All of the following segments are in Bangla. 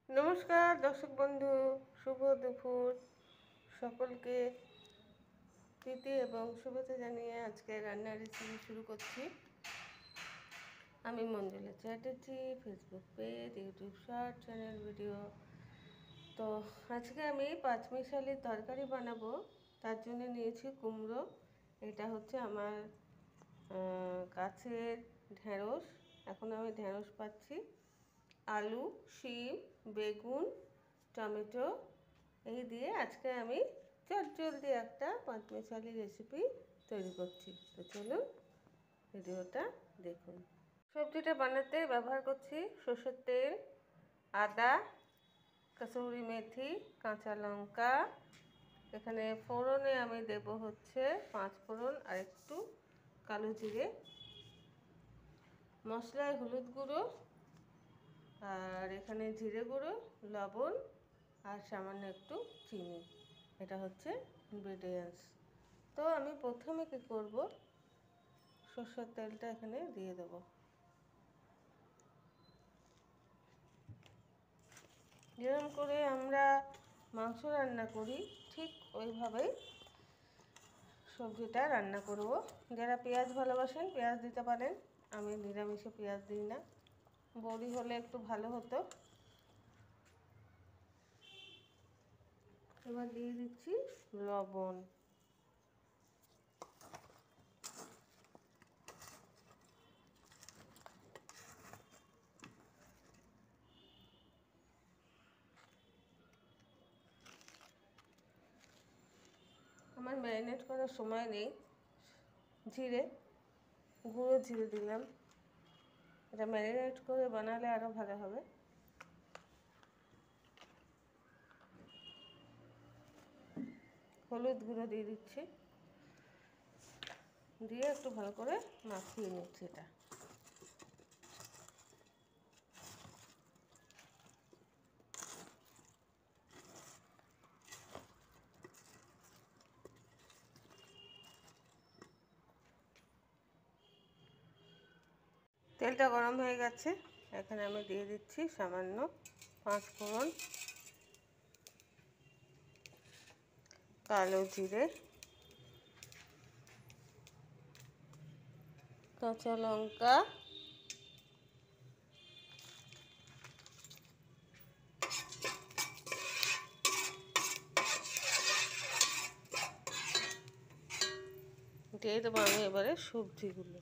নমস্কার দর্শক বন্ধু, শুভ দুপুর। সকলকে প্রীতি এবং শুভেচ্ছা জানিয়ে আজকে রান্নার রেসিপি শুরু করছি। আমি Manjula Chatterjee, Facebook page, YouTube short channel video. তো আজকে আমি পাঁচমিশালি তরকারি বানাবো। তার জন্য নিয়েছি কুমড়ো। এটা হচ্ছে আমার গাছের ঢেঁড়স। এখন আমি ঢেঁড়স পাচ্ছি। আলু, শিম, বেগুন, টমেটো এই দিয়ে আজকে আমি চটজলদি একটা পাঁচমিশালি রেসিপি তৈরি করছি। তো চলুন ভিডিওটা দেখুন। সবজিটা বানাতে ব্যবহার করছি সরষের তেল, আদা, কসুরি মেথি, কাঁচা লঙ্কা। এখানে ফোড়নে আমি দেব হচ্ছে 5 ফোড়ন আর একটু কালো জিরে। মশলায় হলুদ গুঁড়ো, আর এখানে জিরে গুঁড়ো, লবণ আর সামান্য একটু চিনি। এটা হচ্ছে ইনগ্রেডিয়েন্টস। তো আমি প্রথমে কী করব, সরষের তেলটা এখানে দিয়ে দেব। যেরকম করে আমরা মাংস রান্না করি ঠিক ওইভাবেই সবজিটা রান্না করব। যারা পেঁয়াজ ভালোবাসেন পেঁয়াজ দিতে পারেন। আমি নিরামিষে পেঁয়াজ দিই না। বড়ি হলে একটু ভালো হতো। এবার দিয়ে দিচ্ছি লবণ। আমার ম্যারিনেট করার সময় নেই। জিরে গুঁড়ো জিরে দিলাম। এটা ম্যারিনেট করে বানালে আরও ভালো হবে। হলুদ গুঁড়ো দিয়ে দিচ্ছি, দিয়ে একটু ভালো করে মাখিয়ে নিচ্ছি। এটা তেলটা গরম হয়ে গেছে। এখানে আমি দিয়ে দিচ্ছি সামান্য 5 ফোড়ন, কালো জিরে, কাঁচা লঙ্কা, দিয়ে দেবো আমি এবারে সবজিগুলো।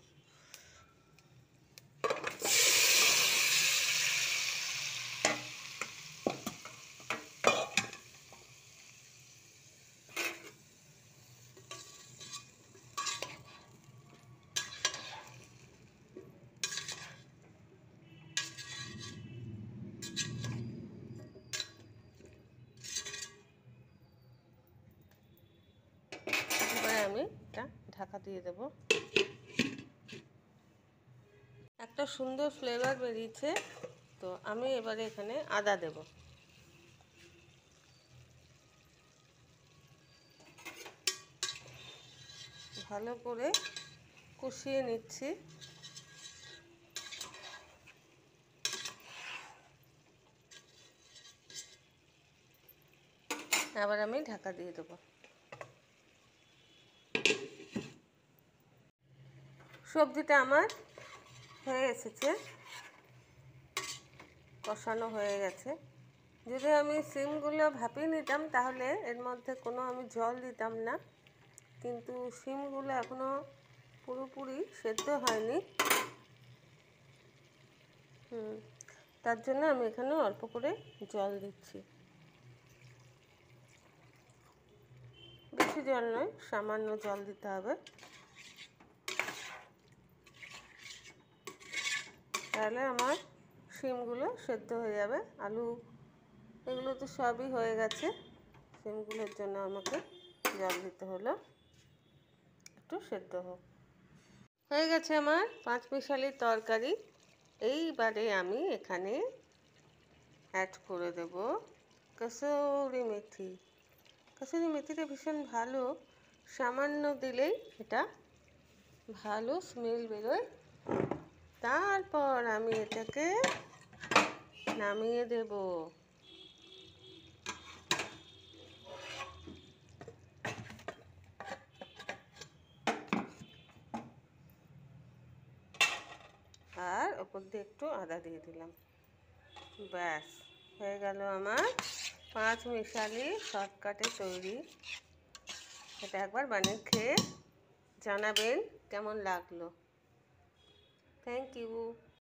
এবারে আমি এটা ঢাকা দিয়ে দেব। একটা সুন্দর ফ্লেভার বেরিয়েছে। তো আমি এবারে এখানে আদা দেব। ভালো করে কষিয়ে নিচ্ছি। আবার আমি ঢাকা দিয়ে দেবো। সবজিটা আমার হয়ে এসেছে, কষানো হয়ে গেছে। যদি আমি শিমগুলো ভাপিয়ে নিতাম তাহলে এর মধ্যে কোনো আমি জল দিতাম না, কিন্তু শিমগুলো এখনও পুরোপুরি সেদ্ধ হয়নি। তার জন্য আমি এখানে অল্প করে জল দিচ্ছি। বেশি জল নয়, সামান্য জল দিতে হবে, তাহলে আমার শিমগুলো সেদ্ধ হয়ে যাবে। আলু এগুলো তো সবই হয়ে গেছে। শিমগুলোর জন্য আমাকে জল দিতে হলো, একটু সেদ্ধ হোক। হয়ে গেছে আমার পাঁচমিশালি তরকারি। এইবারে আমি এখানে অ্যাড করে দেব কসুরি মেথি। কসুরি মেথিটা ভীষণ ভালো, সামান্য দিলেই এটা ভালো স্মেল বেরোয়। তারপর আমি এটাকে নামিয়ে দেব। ওপর দিয়ে একটু আদা দিয়ে দিলাম। ব্যাস হয়ে গেল আমার 5 মিশালি শর্টকাটে তৈরি। এটা একবার বানিয়ে খেয়ে জানাবেন কেমন লাগলো। Thank you.